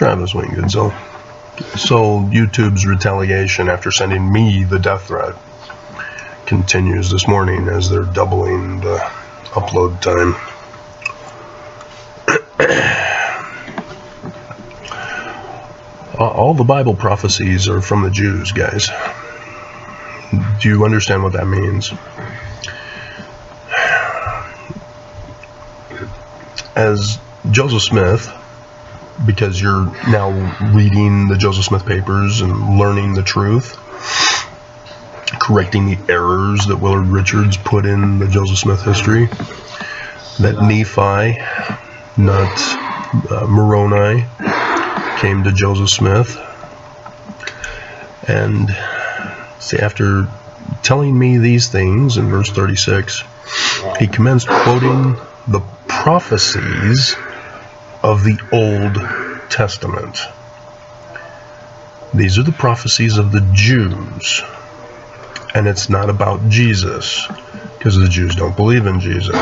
Travis Wingate. So YouTube's retaliation after sending me the death threat continues this morning as they're doubling the upload time. All the Bible prophecies are from the Jews, guys. Do you understand what that means? As Joseph Smith, because you're now reading the Joseph Smith papers and learning the truth, correcting the errors that Willard Richards put in the Joseph Smith history, that Nephi, not Moroni, came to Joseph Smith, and see, after telling me these things in verse 36, he commenced quoting the prophecies of the Old Testament. These are the prophecies of the Jews, and it's not about Jesus, because the Jews don't believe in Jesus.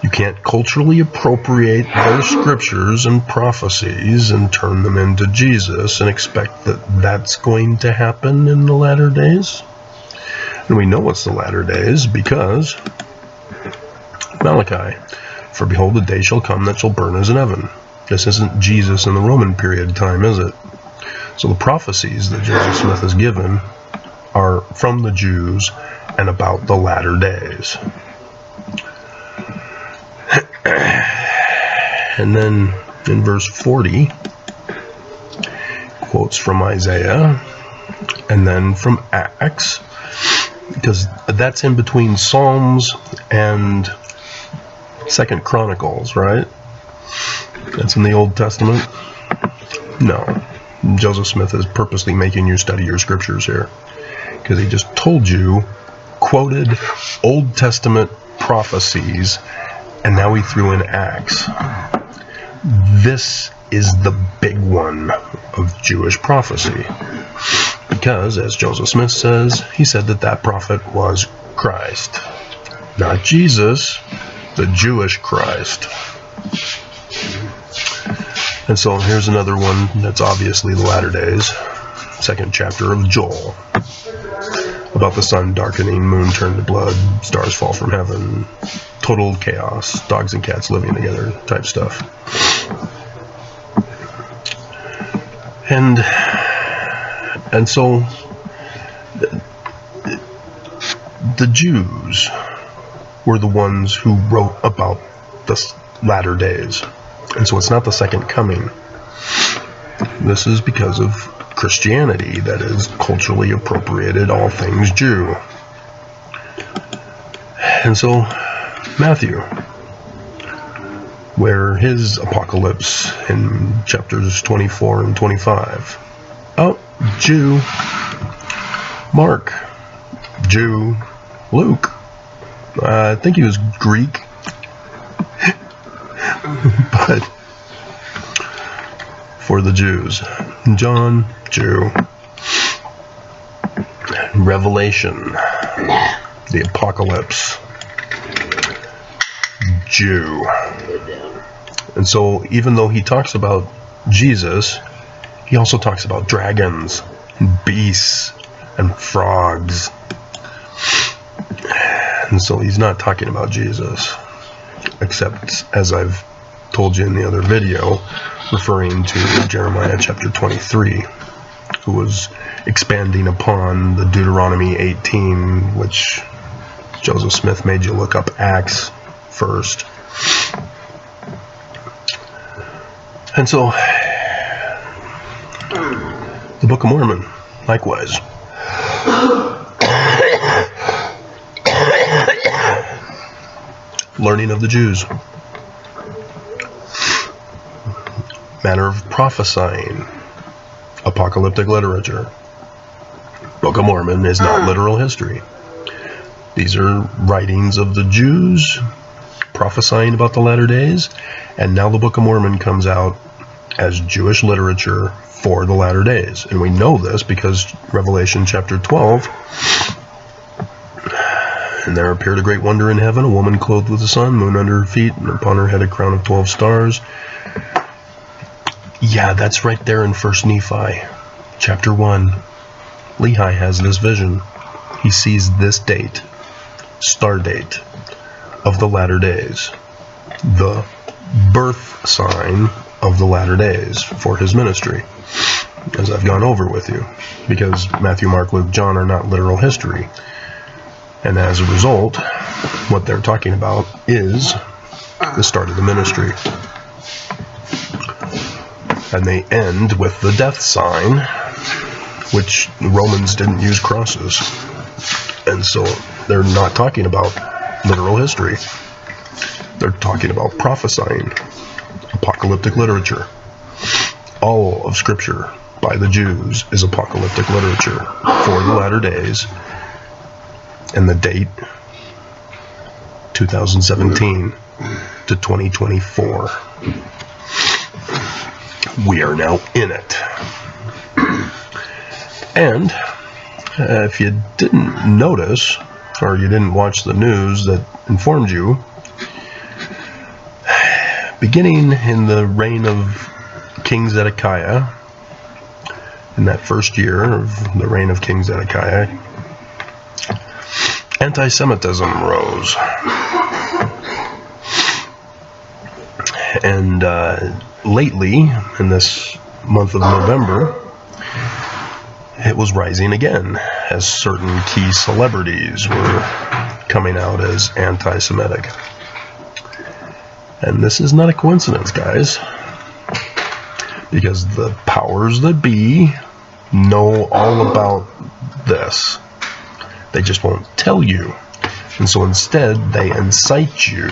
You can't culturally appropriate their scriptures and prophecies and turn them into Jesus and expect that that's going to happen in the latter days. And we know it's the latter days because Malachi, for behold, the day shall come that shall burn as an oven. This isn't Jesus in the Roman period time, is it? So the prophecies that Joseph Smith has given are from the Jews and about the latter days. And then in verse 40, quotes from Isaiah and then from Acts, because that's in between Psalms and 2nd Chronicles, right? That's in the Old Testament? No. Joseph Smith is purposely making you study your scriptures here, because he just told you, quoted Old Testament prophecies, and now he threw in Acts. This is the big one of Jewish prophecy, because, as Joseph Smith says, he said that prophet was Christ. Not Jesus, the Jewish Christ. And so here's another one that's obviously the latter days, 2nd chapter of Joel, about the sun darkening, moon turned to blood, stars fall from heaven, total chaos, dogs and cats living together type stuff. And so the Jews were the ones who wrote about the latter days. And so it's not the second coming. This is because of Christianity that is culturally appropriated all things Jew. And so Matthew, where his apocalypse in chapters 24 and 25. Oh, Jew. Mark. Jew. Luke. I think he was Greek. But for the Jews. John, Jew. Revelation. The apocalypse. Jew. And so even though he talks about Jesus, he also talks about dragons and beasts and frogs. And so he's not talking about Jesus, except, as I've told you in the other video, referring to Jeremiah chapter 23, who was expanding upon the Deuteronomy 18, which Joseph Smith made you look up Acts first. And so the Book of Mormon, likewise. Learning of the Jews. Manner of prophesying. Apocalyptic literature. Book of Mormon is not literal history. These are writings of the Jews prophesying about the latter days, and now the Book of Mormon comes out as Jewish literature for the latter days. And we know this because Revelation chapter 12, and there appeared a great wonder in heaven, a woman clothed with the sun, moon under her feet, and upon her head a crown of 12 stars. Yeah, that's right there in 1 Nephi, chapter 1. Lehi has this vision. He sees this date, star date, of the latter days, the birth sign of the latter days for his ministry, as I've gone over with you, because Matthew, Mark, Luke, John are not literal history. And as a result, what they're talking about is the start of the ministry. And they end with the death sign, which the Romans didn't use crosses. And so they're not talking about literal history. They're talking about prophesying, apocalyptic literature. All of Scripture by the Jews is apocalyptic literature for the latter days. And the date, 2017 to 2024. We are now in it. And if you didn't notice, or you didn't watch the news that informed you, beginning in the reign of King Zedekiah, in that first year of the reign of King Zedekiah, anti-Semitism rose. And lately, in this month of November, it was rising again, as certain key celebrities were coming out as anti-Semitic. And this is not a coincidence, guys, because the powers that be know all about this. They just won't tell you. And so instead, they incite you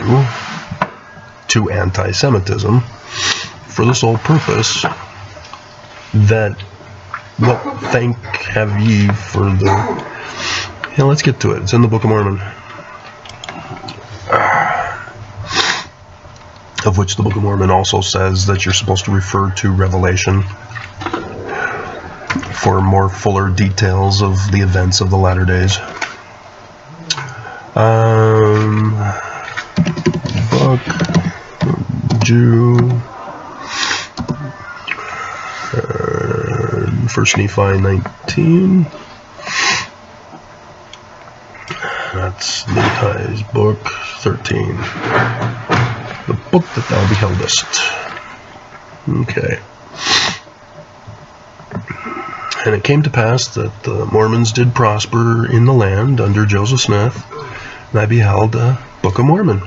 to anti-Semitism for the sole purpose that, what thank have ye for the... Yeah, let's get to it. It's in the Book of Mormon. Of which the Book of Mormon also says that you're supposed to refer to Revelation for more fuller details of the events of the latter days. Book, Jew, 1 Nephi 19. That's Nephi's book 13. The book that thou beheldest. Okay. And it came to pass that the Mormons did prosper in the land under Joseph Smith, and I beheld a Book of Mormon.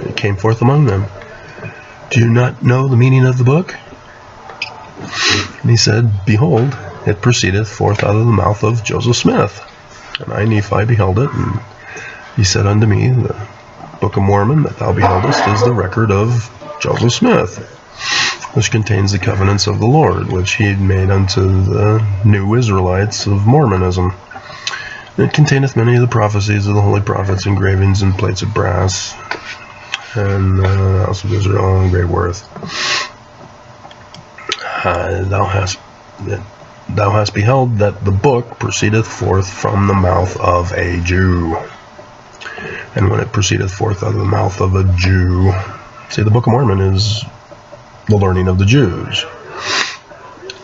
It came forth among them. Do you not know the meaning of the book? And he said, Behold, it proceedeth forth out of the mouth of Joseph Smith. And I, Nephi, beheld it, and he said unto me, The Book of Mormon that thou beheldest is the record of Joseph Smith, which contains the covenants of the Lord, which he had made unto the new Israelites of Mormonism. And it containeth many of the prophecies of the holy prophets, engravings and plates of brass, and the house of Israel in great worth. Thou hast beheld that the book proceedeth forth from the mouth of a Jew. And when it proceedeth forth out of the mouth of a Jew, see, the Book of Mormon is the learning of the Jews.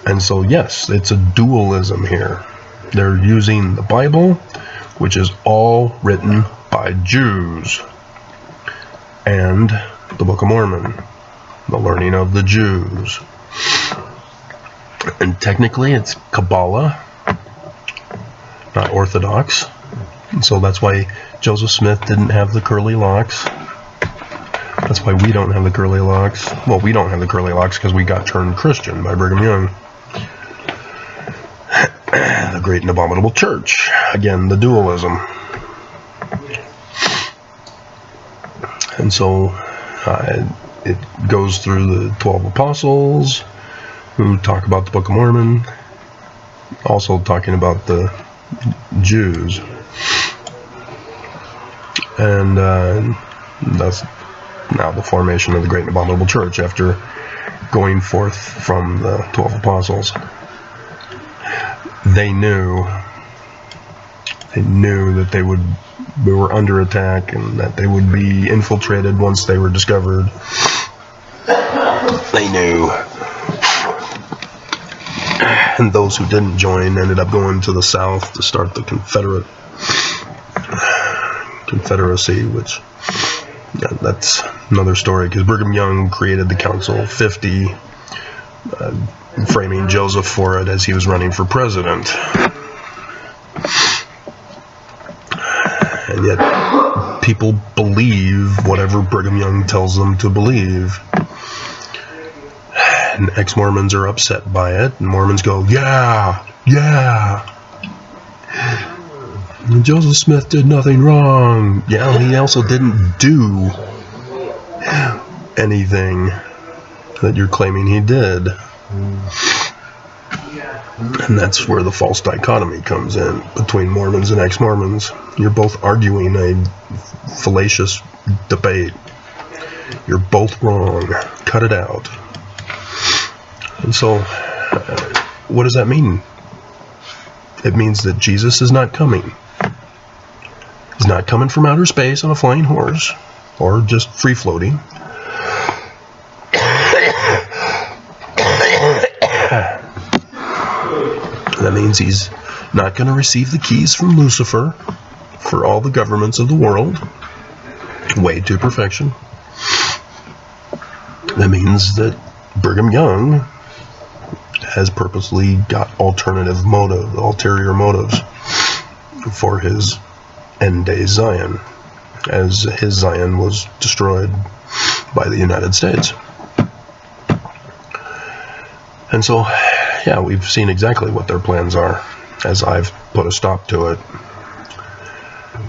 And so, yes, it's a dualism here. They're using the Bible, which is all written by Jews, and the Book of Mormon, the learning of the Jews. And technically, it's Kabbalah, not Orthodox. And so that's why Joseph Smith didn't have the curly locks. That's why we don't have the curly locks. Well, we don't have the curly locks because we got turned Christian by Brigham Young. The great and abominable church. Again, the dualism. And so it goes through the 12 apostles who talk about the Book of Mormon, also talking about the Jews. And that's now the formation of the great and abominable church after going forth from the 12 apostles. They knew that they were under attack and that they would be infiltrated once they were discovered. They knew. And those who didn't join ended up going to the South to start the Confederacy, which, yeah, that's another story, because Brigham Young created the Council of 50, framing Joseph for it as he was running for president. And yet people believe whatever Brigham Young tells them to believe. And ex-Mormons are upset by it, and Mormons go, yeah, yeah. Joseph Smith did nothing wrong. Yeah, he also didn't do anything that you're claiming he did. And that's where the false dichotomy comes in between Mormons and ex-Mormons. You're both arguing a fallacious debate. You're both wrong. Cut it out. And so, what does that mean? It means that Jesus is not coming. He's not coming from outer space on a flying horse, or just free-floating. That means he's not going to receive the keys from Lucifer for all the governments of the world, way to perfection. That means that Brigham Young has purposely got ulterior motives for his end-day Zion, as his Zion was destroyed by the United States. And so, yeah, we've seen exactly what their plans are, as I've put a stop to it.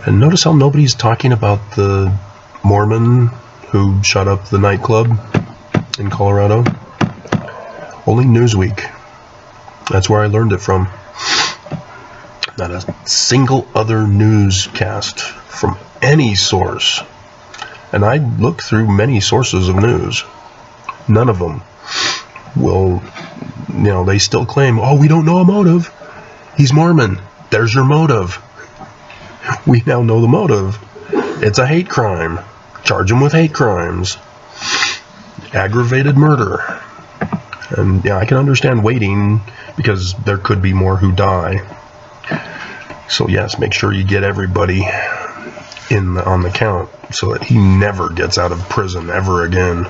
And notice how nobody's talking about the Mormon who shut up the nightclub in Colorado. Only Newsweek. That's where I learned it from. Not a single other newscast from any source. And I look through many sources of news. None of them will, they still claim, oh, we don't know a motive. He's Mormon. There's your motive. We now know the motive. It's a hate crime. Charge him with hate crimes. Aggravated murder. And yeah, I can understand waiting, because there could be more who die. So yes, make sure you get everybody on the count so that he never gets out of prison ever again.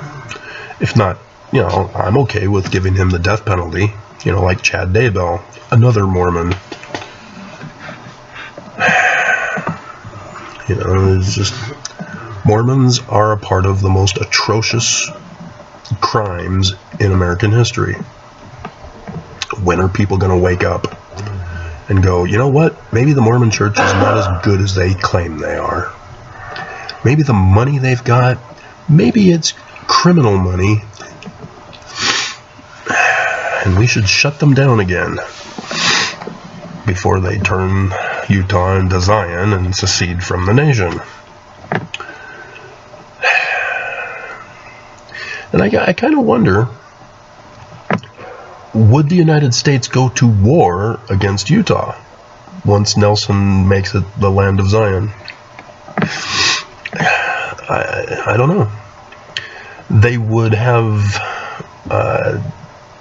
If not, I'm okay with giving him the death penalty, like Chad Daybell, another Mormon. It's just, Mormons are a part of the most atrocious crimes in American history. When are people going to wake up and go, you know what? Maybe the Mormon church is not as good as they claim they are. Maybe the money they've got, maybe it's criminal money, and we should shut them down again before they turn Utah into Zion and secede from the nation. And I kind of wonder, would the United States go to war against Utah once Nelson makes it the land of Zion? I don't know. They would have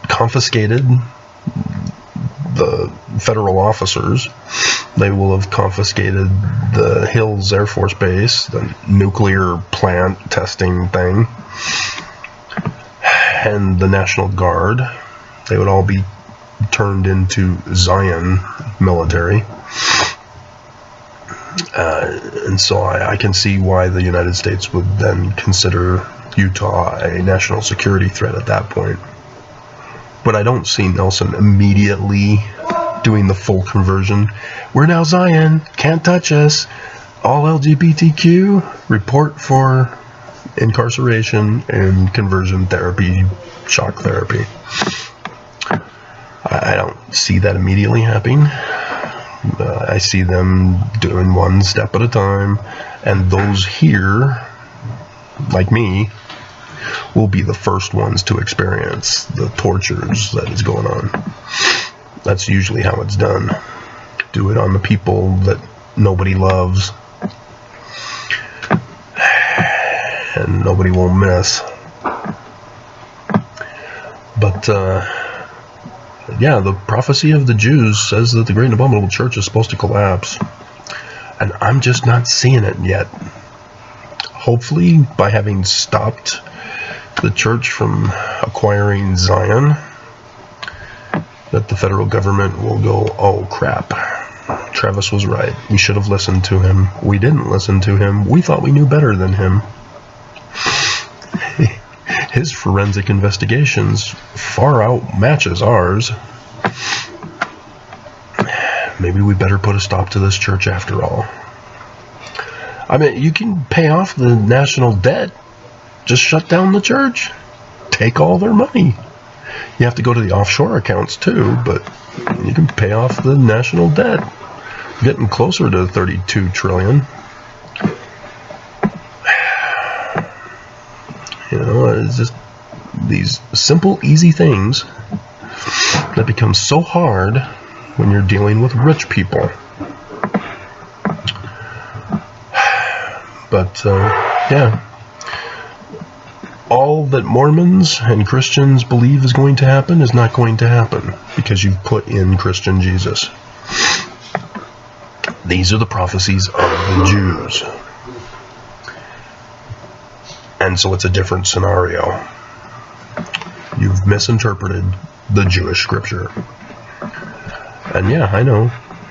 confiscated the federal officers. They will have confiscated the Hills Air Force Base, the nuclear plant testing thing, and the National Guard. They would all be turned into Zion military. And so I can see why the United States would then consider Utah a national security threat at that point. But I don't see Nelson immediately doing the full conversion. We're now Zion, can't touch us. All LGBTQ, report for incarceration and conversion therapy, shock therapy. I don't see that immediately happening. I see them doing one step at a time, and those here, like me, will be the first ones to experience the tortures that is going on. That's usually how it's done. Do it on the people that nobody loves, and nobody will miss. But Yeah, the prophecy of the Jews says that the great and abominable church is supposed to collapse. And I'm just not seeing it yet. Hopefully, by having stopped the church from acquiring Zion, that the federal government will go, oh crap, Travis was right. We should have listened to him. We didn't listen to him. We thought we knew better than him. His forensic investigations far outmatches ours. Maybe we better put a stop to this church after all. I mean, you can pay off the national debt. Just shut down the church. Take all their money. You have to go to the offshore accounts too, but you can pay off the national debt. Getting closer to 32 trillion. You know, it's just these simple, easy things that become so hard when you're dealing with rich people. But, yeah. All that Mormons and Christians believe is going to happen is not going to happen because you've put in Christian Jesus. These are the prophecies of the Jews. And so it's a different scenario. You've misinterpreted the Jewish scripture. And yeah, I know,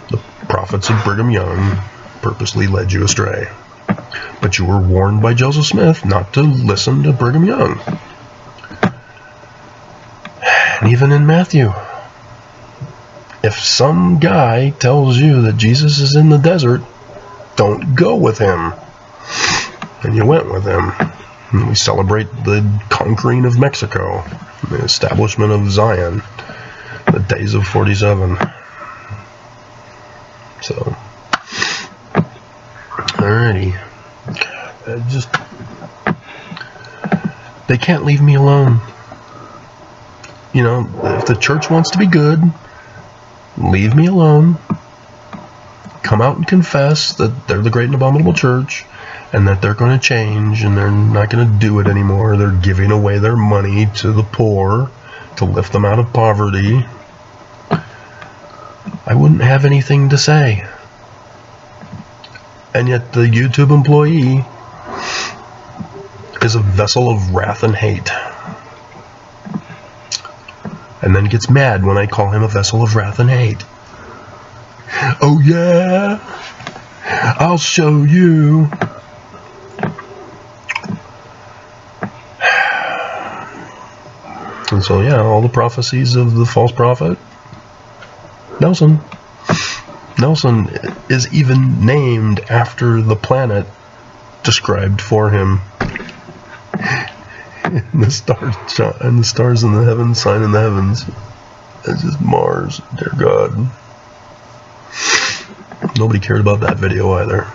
the prophets of Brigham Young purposely led you astray. But you were warned by Joseph Smith not to listen to Brigham Young. And even in Matthew, if some guy tells you that Jesus is in the desert, don't go with him. And you went with him. And we celebrate the conquering of Mexico, the establishment of Zion, the days of 47. So, alrighty. They can't leave me alone. You know, if the church wants to be good, leave me alone. Come out and confess that they're the great and abominable church, and that they're going to change, and they're not going to do it anymore. They're giving away their money to the poor to lift them out of poverty. I wouldn't have anything to say. And yet the YouTube employee is a vessel of wrath and hate. And then gets mad when I call him a vessel of wrath and hate. Oh yeah, I'll show you. And so yeah, all the prophecies of the false prophet, Nelson is even named after the planet described for him. And the stars in the heavens, sign in the heavens. It's just Mars, dear God. Nobody cared about that video either.